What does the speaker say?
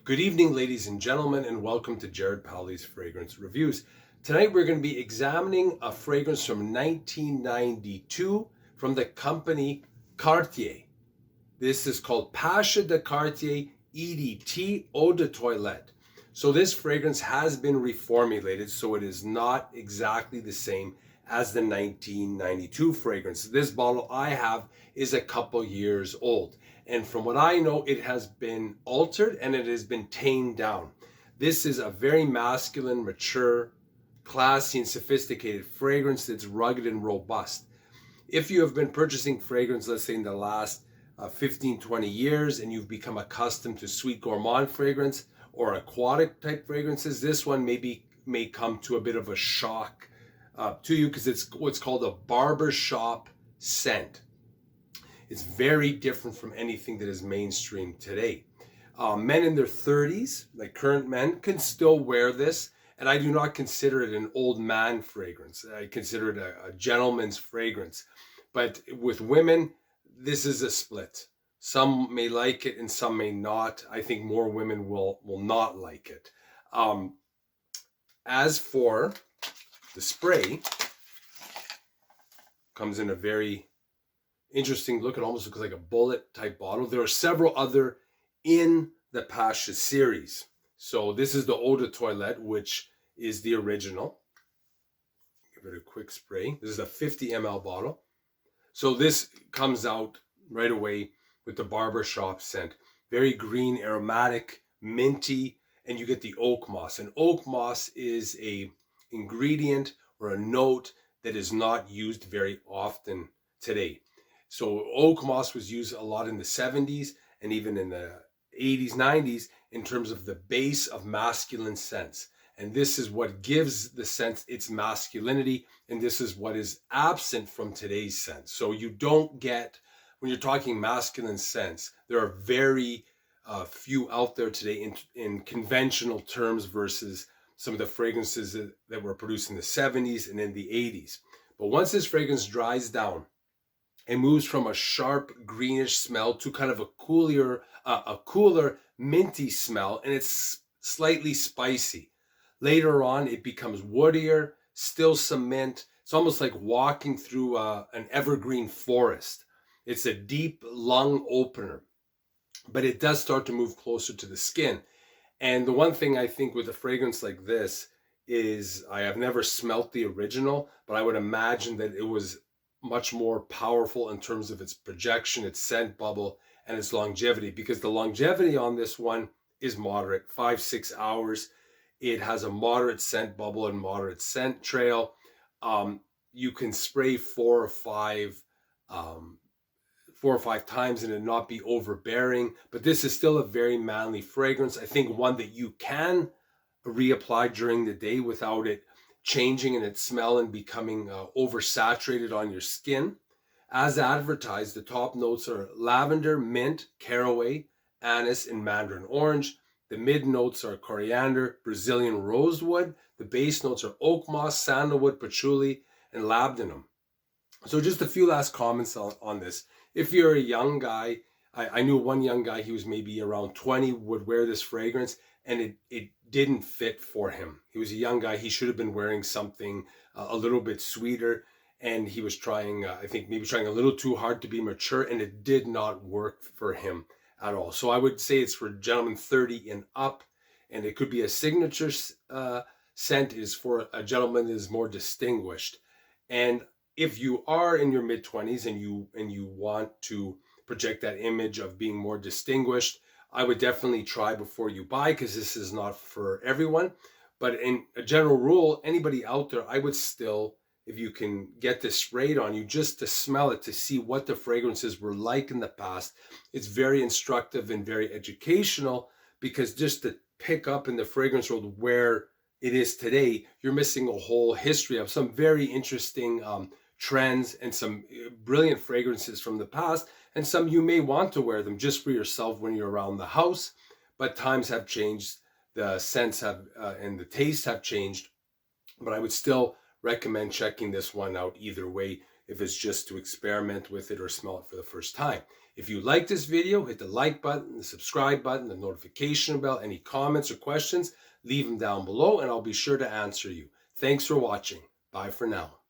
Good evening, ladies and gentlemen, and welcome to Jared Powley's Fragrance Reviews. Tonight we're going to be examining a fragrance from 1992 from the company Cartier. This is called Pasha De Cartier EDT Eau de Toilette. So this fragrance has been reformulated, so it is not exactly the same as the 1992 fragrance. This bottle I have is a couple years old. And from what I know, it has been altered and it has been tamed down. This is a very masculine, mature, classy, and sophisticated fragrance that's rugged and robust. If you have been purchasing fragrance, let's say in the last 15, 20 years, and you've become accustomed to sweet gourmand fragrance or aquatic type fragrances, this one may come to a bit of a shock to you because it's what's called a barbershop scent. It's very different from anything that is mainstream today. Men in their 30s, like current men, can still wear this, and I do not consider it an old man fragrance. I consider it a gentleman's fragrance. But with women, this is a split. Some may like it and some may not. I think more women will not like it. As for the spray, comes in a very interesting look. It almost looks like a bullet type bottle. There are several other in the Pasha series. So this is the Eau de Toilette, which is the original. Give it a quick spray. This is a 50 ml bottle. So this comes out right away with the barbershop scent. Very green, aromatic, minty, and you get the oak moss. And oak moss is a ingredient or a note that is not used very often today. So oak moss was used a lot in the 70s and even in the 80s, 90s in terms of the base of masculine scents. And this is what gives the scent its masculinity, and this is what is absent from today's scents. So you don't get, when you're talking masculine scents, there are very few out there today in conventional terms versus some of the fragrances that were produced in the 70s and in the 80s. But once this fragrance dries down, it moves from a sharp greenish smell to kind of a cooler minty smell, and it's slightly spicy. Later on, it becomes woodier, still some mint. It's almost like walking through an evergreen forest. It's a deep lung opener, but it does start to move closer to the skin. And the one thing I think with a fragrance like this is I have never smelt the original, but I would imagine that it was much more powerful in terms of its projection, its scent bubble, and its longevity, because the longevity on this one is moderate, 5-6 hours. It has a moderate scent bubble and moderate scent trail. You can spray four or five times and it not be overbearing, but this is still a very manly fragrance. I think one that you can reapply during the day without it changing in its smell and becoming oversaturated on your skin. As advertised, the top notes are lavender, mint, caraway, anise, and mandarin orange. The mid notes are coriander, Brazilian rosewood. The base notes are oak moss, sandalwood, patchouli, and labdanum. So just a few last comments on this. If you're a young guy, I knew one young guy, he was maybe around 20, would wear this fragrance, and it didn't fit for him. He was a young guy. He should have been wearing something a little bit sweeter, and he was trying, I think maybe trying a little too hard to be mature, and it did not work for him at all. So I would say it's for gentlemen 30 and up, and it could be a signature scent. It is for a gentleman that is more distinguished. And if you are in your mid-20s and you want to project that image of being more distinguished, I would definitely try before you buy, because this is not for everyone. But in a general rule, anybody out there, I would still, if you can get this sprayed on you, just to smell it, to see what the fragrances were like in the past. It's very instructive and very educational, because just to pick up in the fragrance world where it is today, you're missing a whole history of some very interesting trends and some brilliant fragrances from the past, and some you may want to wear them just for yourself when you're around the house. But times have changed, the scents have and the tastes have changed, but I would still recommend checking this one out either way, if it's just to experiment with it or smell it for the first time. If you like this video, hit the like button, the subscribe button, the notification bell. Any comments or questions, leave them down below and I'll be sure to answer you. Thanks for watching. Bye for now.